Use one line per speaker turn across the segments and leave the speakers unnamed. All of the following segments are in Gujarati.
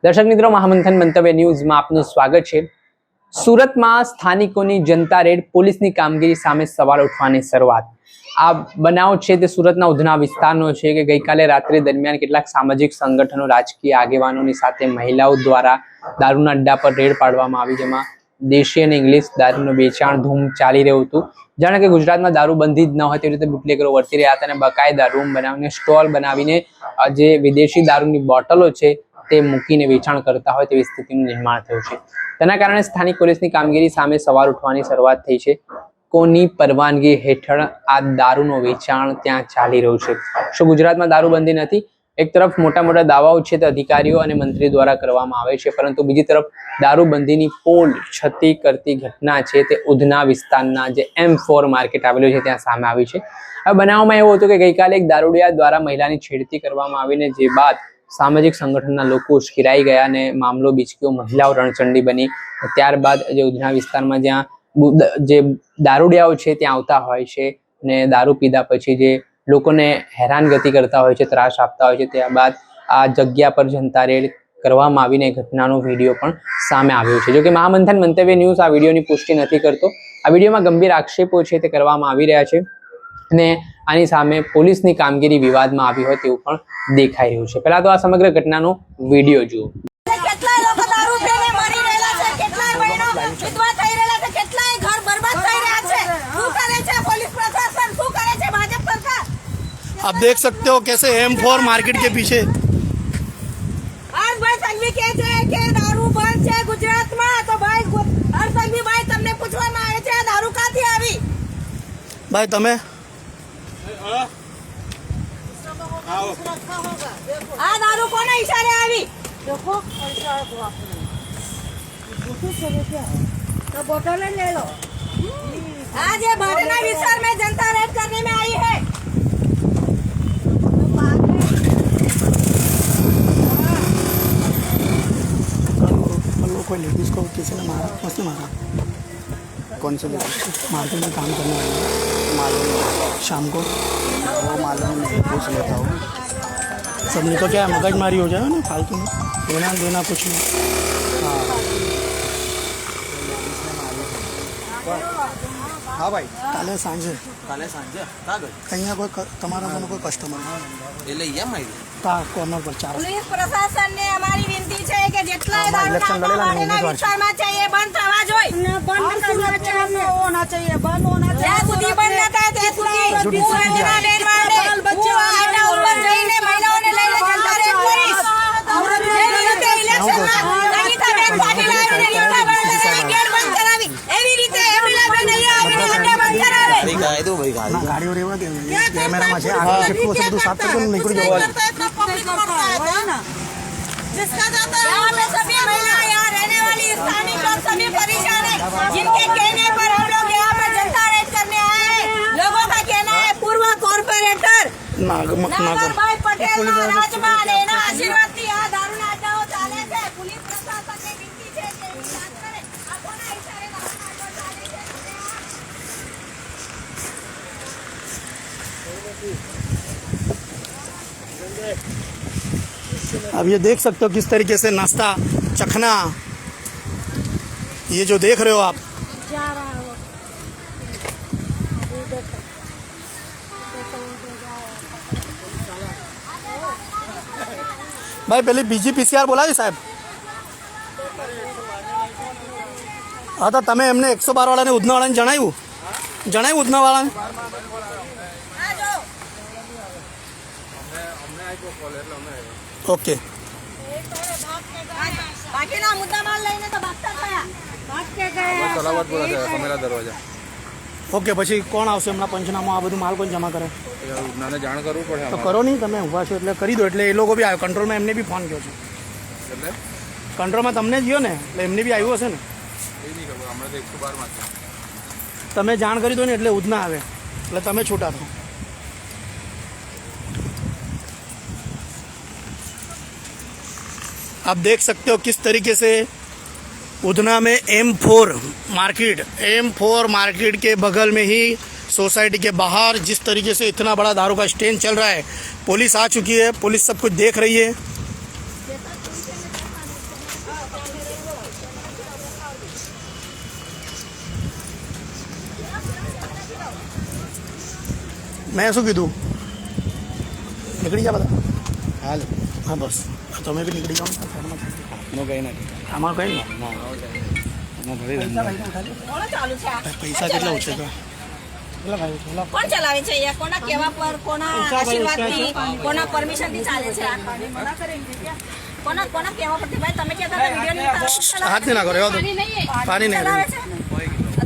દર્શક મિત્રો, મહામંથન મંતવ્ય ન્યૂઝમાં આપનું સ્વાગત છે। સુરતમાં સ્થાનિકોની જનતા રેડ, પોલીસની કામગીરી સામે સવાલ ઉઠવાની શરૂઆત। આ બનાવ છે તે સુરતના ઉધના વિસ્તારનો છે કે ગઈકાલે રાત્રે દરમિયાન કેટલાક સામાજિક સંગઠનો, રાજકીય આગેવાનોની સાથે મહિલાઓ દ્વારા દારૂના અડ્ડા પર રેડ પાડવામાં આવી, જેમાં દેશી અને ઇંગ્લિશ દારૂનું વેચાણ ધૂમ ચાલી રહ્યું હતું। જાણે કે ગુજરાતમાં દારૂબંધી જ ન હોય તેવી રીતે બુટલેગરો વર્તી રહ્યા હતા અને બકાયદા રૂમ બનાવીને, સ્ટોલ બનાવીને જે વિદેશી દારૂની બોટલો છે તે મૂકીને વેચાણ કરતા હોય તેવી સ્થિતિનું નિર્માણ થયું છે। તેના કારણે સ્થાનિક પોલીસની કામગીરી સામે સવાલ ઉઠવાની શરૂઆત થઈ છે। કોની પરવાનગી હેઠળ આ દારૂનું વેચાણ ત્યાં ચાલી રહ્યું છે? શું ગુજરાતમાં દારૂબંધી નથી? એક તરફ મોટા મોટા દાવાઓ છે તે અધિકારીઓ અને મંત્રી દ્વારા કરવામાં આવે છે, પરંતુ બીજી તરફ દારૂબંધીની પોલ છતી કરતી ઘટના છે તે ઉધના વિસ્તારના જે M4 માર્કેટ આવેલું છે ત્યાં સામે આવી છે। આ બનાવમાં એવું હતું કે ગઈકાલે એક દારૂડિયા દ્વારા મહિલાની છેડતી કરવામાં આવીને જે બાદ સામાજિક સંગઠનના લોકો ઉશ્કેરાઈ ગયા અને મામલો બીચક્યો, મહિલાઓ રણચંડી બની। ત્યારબાદ જે ઉધના વિસ્તારમાં જ્યાં જે દારૂડિયાઓ છે ત્યાં આવતા હોય છે અને દારૂ પીધા પછી જે લોકોને હેરાનગતિ કરતા હોય છે, ત્રાસ આપતા હોય છે, ત્યારબાદ આ જગ્યા પર જનતા રેડ કરવામાં આવીને ઘટનાનો વિડીયો પણ સામે આવ્યો છે। જો કે મહામંથન મંતવ્ય ન્યૂઝ આ વિડીયોની પુષ્ટિ નથી કરતો। આ વિડીયોમાં ગંભીર આક્ષેપો છે તે કરવામાં આવી રહ્યા છે અને આની સામે પોલીસની કામગીરી વિવાદમાં આવી હોય તેવું પણ દેખાઈ રહ્યું છે। પહેલા તો આ સમગ્ર ઘટનાનો વિડીયો જુઓ।
आप देख सकते हो कैसे M4 मार्केट के पीछे
आज भाई संघवी के છે કે દારૂ બંધ છે ગુજરાતમાં, તો ભાઈ હર સંઘવી ભાઈ તમને પૂછવામાં આવે છે દારૂ ક્યાંથી આવી?
भाई તમે
આ દારૂ કોના ઈશારે આવી?
देखो तो बोतल ले लो।
आज ये भाटना विस्तार में जनता रेड करने में आई है।
कोई लेडीज को किसी ने मारा, उसने मारा? कौन से लेडीज? मार्केट में काम करने वाले मालूम शाम को वो मालूम नहीं, पूछ लेता हूँ। सबने तो क्या मगज मारी हो जाए ना फालतू में, देना देना कुछ नहीं। हाँ भाई, काले सांझे અહીંયા કોઈ તમારા મને કોઈ કસ્ટમર એટલે અહીંયા મારી તા કોર્નર પર ચાર
पुलिस प्रशासन ने हमारी विनती છે કે જેટલા દારૂના માટેના વિસ્તારમાં છે એ બંધ થવા જોઈએ। બંધ હોના चाहिए, બંધ હોના चाहिए। જ્યાં સુધી બંધ ન થાય ત્યાં સુધી ઉધના રેડ વાળે બચ્ચો આટા ઉપર જઈને મહિલાઓને લઈને જનતા રેડ કરીશ। જેવી રીતે ઇલેક્શનમાં નગીતાબેન પાટીલ આવીને લીંબાબાઈને ગેટ બંધ કરાવી, એવી રીતે એમિલાબેન અહીંયા આવીને અડ્ડા બંધ કરાવે।
ગાડીઓ રેવા કે કેમેરામાં છે આગળ કેટલું છે બધું સાફ કરીને નીકળી જવાનું।
जिसका जाता है यहाँ पे सभी महिला, यहाँ रहने वाली स्थानीय लोग सभी परेशान है, जिनके कहने पर हम लोग यहाँ पे जनता रेड करने आए हैं। लोगों का कहना है पूर्व कॉर्पोरेटर नागरभाई पटेल ना રાજમાં અને એના આશીર્વાદથી આ દારૂના અડ્ડાઓ ચાલે છે। પોલીસ પ્રશાસનને વિનંતી છે કે એની જાણ કરે આ કોના ઈશારે દારૂના અડ્ડાઓ ચાલે છે।
अब ये देख सकते हो किस तरीके से नाश्ता चखना, ये जो देख रहे हो आप,
जा रहा है वो।
भाई पहले બીજી PCR બોલાવી સાહેબ। હા તો તમે એમને 112 વાળાને ઉધનાવાળાને જણાવ્યું ઉધનાવાળાને? ઓકે,
બાકીના મુદ્દામાલ લઈને તો ભાગતા થયા।
भाग के गए।
ઓકે, પછી કોણ આવશે હમણાં પંચનામું આ બધું માલ કોણ જમા કરે?
ઉધનાને જાણ કરવું પડે
તો કરો નહીં, તમે ઊભા છો એટલે કરી દો, એટલે એ લોકો બી આવ્યો કંટ્રોલમાં, એમને બી ફોન કર્યો છે
એટલે
કંટ્રોલમાં, તમને જ ગયો ને એટલે એમને બી આવ્યું હશે ને।
એ નહીં ખબર, હમણાં તો 112 માં છે।
તમે જાણ કરી દો ને એટલે ઉધના આવે એટલે તમે છૂટા થો। आप देख सकते हो किस तरीके से उधना में M4 मार्केट के बगल में ही सोसाइटी के बाहर जिस तरीके से इतना बड़ा दारू का स्टैंड चल रहा है, पुलिस आ चुकी है, पुलिस सब कुछ देख रही है। મેં શું કીધું નીકળી જા બધા હાલ હા બસ તમે બી નીકળી જાઓ આમાં કંઈ નહીં
કોણ ચાલુ છે આ?
પૈસા કેટલા ઓછે તો
કોણ ચલાવે છે અહીંયા? કોના કહેવા પર, કોના આશીર્વાદથી, કોના પરમિશનથી ચાલે છે આ? કોના કહેવા પરથી? ભાઈ તમે કહેતા હતા વિડીયો નહીં ઉતારો.
હાથ નહીં નાખો રહેવા દો પાણી નહીં
ચલાવે છે?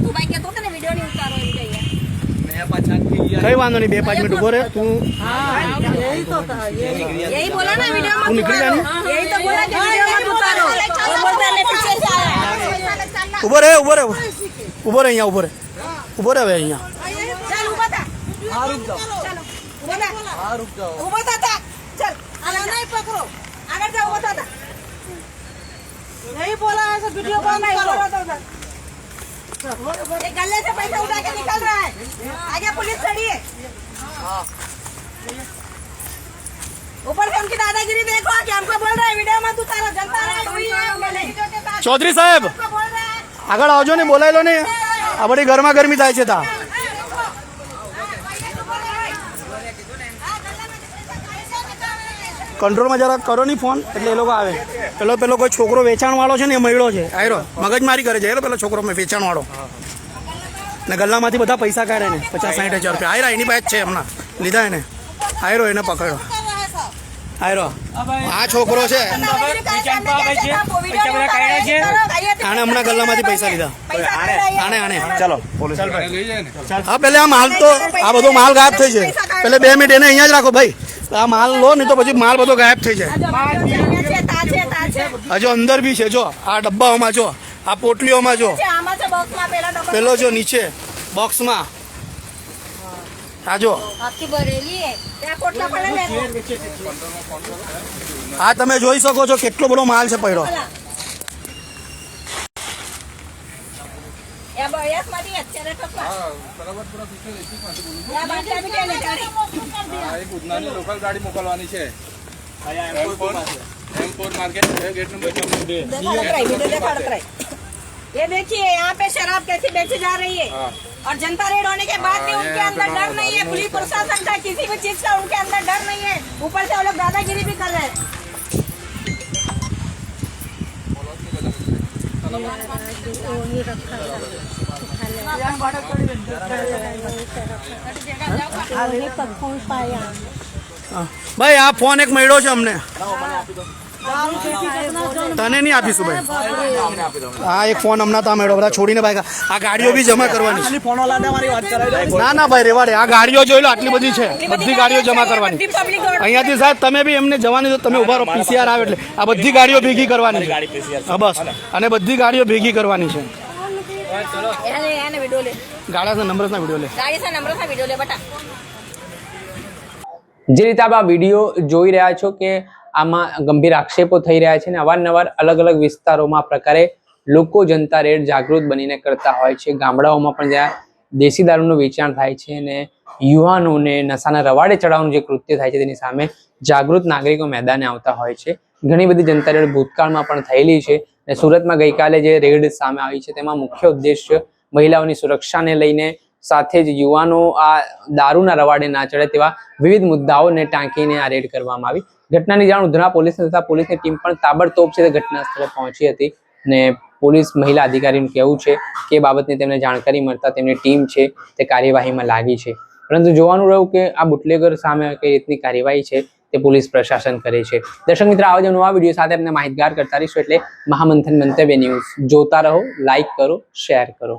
તું ભાઈ કહેતો હતો ને વિડીયો નહીં ઉતારો એમ કહીએ.
કઈ વાંધો નહીં 2-5 મિનિટ ઉભો રહે તું
यही बोला ना वीडियो में
तू निकली जानी
यही तो बोला कि वीडियो में उतारो वो बोलता है पीछे से आया
ઉભો રહે ઉભો રહે ઉભો રહે અહીંયા ઉભો રહે હવે અહીંયા
चल ऊपर था हां रुक जाओ चलो ऊपर था चल आगे नहीं पकड़ो आगे जाओ ऊपर था यही बोला ऐसा वीडियो बंद नहीं करो ये गले से पैसा उठा के निकल रहा है आगे पुलिस खड़ी है ऊपर से उनकी दादागिरी देखो कि हमको बोल रहा है वीडियो में तू तारा जनता है हुई है
ચૌધરી સાહેબ
हमको बोल रहा है
આગળ આવજો ને બોલાયેલો ને આ બધી ગરમા ગરમી થાય છે તા કંટ્રોલમાં જરા કરો નહીં ફોન એટલે એ લોકો આવે પેલો કોઈ છોકરો વેચાણવાળો છે ને એ મળ્યો છે આયરો મગજમારી કરે છે પેલો છોકરો વેચાણવાળો ને ગલ્લામાંથી બધા પૈસા કાઢે ને 50-60 હજાર રૂપિયા આયરા એની પાસે જ છે હમણાં લીધા એને આયરો એને પકડ્યો આયરો આ છોકરો છે આને હમણાં ગલ્લામાંથી પૈસા લીધા આને ચાલો હા પેલે આ માલ તો આ બધો માલ ગાયબ થઈ જાય પેલે 2 મિનિટ એને અહીંયા જ રાખો ભાઈ આ માલ લો ને તો પછી માલ બધો ગાયબ થઈ જાય હજુ અંદર બી છે જો આ ડબ્બાઓમાં જો આ પોટલીઓમાં જો પેલો જો નીચે બોક્સમાં આ જો
आपकी बरेली है क्या कोटला पड़े ले
આ તમે જોઈ શકો છો કેટલો બધો માલ છે પડ્યો
या बयस मध्ये अच्छे तो या बाटल्या बी केले गाडी
એક ઉધનાની લોકલ ગાડી મોકલવાની છે M4 मार्केट गेट नंबर 2
ये देखिए यहाँ पे शराब कैसी बेची जा रही है और जनता रेड होने के बाद भी उनके अंदर डर नहीं है पुलिस प्रशासन का किसी भी चीज का उनके अंदर डर नहीं है ऊपर से वो लोग दादागिरी भी कर रहे हैं
ભાઈ આ ફોન એક મળ્યો છે અમને તને નહીં આપીશું ભાઈ હા એક ફોન હમણાં તા મળ્યો બધા છોડીને ભાઈ આ ગાડીઓ બી જમા કરવાની છે ના ભાઈ રેવાડે આ ગાડીઓ જોઈ લો આટલી બધી છે બધી ગાડીઓ જમા કરવાની અહીંયાથી સાહેબ તમે બી એમને જવાની તો તમે ઉભા રહો પીસીઆર આવે એટલે આ બધી ગાડીઓ ભેગી કરવાની છે હા બસ અને બધી ગાડીઓ ભેગી કરવાની છે ગાડાના નંબરના વિડીયો લે
गाड़ी से नंबर से वीडियो ले बटा
જે રીતે આપ આ વિડીયો જોઈ રહ્યા છો કે આમાં ગંભીર આક્ષેપો થઈ રહ્યા છે અને અવારનવાર અલગ અલગ વિસ્તારોમાં આ પ્રકારે લોકો જનતા રેડ જાગૃત બનીને કરતા હોય છે ગામડાઓમાં પણ જ્યાં દેશી દારૂનું વેચાણ થાય છે અને યુવાનોને નશાના રવાડે ચડાવવાનું જે કૃત્ય થાય છે તેની સામે જાગૃત નાગરિકો મેદાને આવતા હોય છે ઘણી બધી જનતા રેડ ભૂતકાળમાં પણ થયેલી છે અને સુરતમાં ગઈકાલે જે રેડ સામે આવી છે તેમાં મુખ્ય ઉદ્દેશ્ય મહિલાઓની સુરક્ષાને લઈને સાથે જ યુવાનો આ દારૂના રવાડે ના ચડે તેવા વિવિધ મુદ્દાઓને ટાંકીને આ રેડ કરવામાં આવી ઘટનાની જાણ ઉધના પોલીસને થતા પોલીસની ટીમ પણ તાબડતોબ છે તે ઘટના સ્થળે પહોંચી હતી અને પોલીસ મહિલા અધિકારીનું કહેવું છે કે એ બાબતની તેમને જાણકારી મળતા તેમની ટીમ છે તે કાર્યવાહીમાં લાગી છે પરંતુ જોવાનું રહ્યું કે આ બુટલેગર સામે કઈ રીતની કાર્યવાહી છે તે પોલીસ પ્રશાસન કરે છે દર્શક મિત્ર આવા જ નવા વિડીયો સાથે આપણે માહિતગાર કરતા રહીશું એટલે મહામંથન મંતવ્ય ન્યૂઝ જોતા રહો લાઈક કરો શેર કરો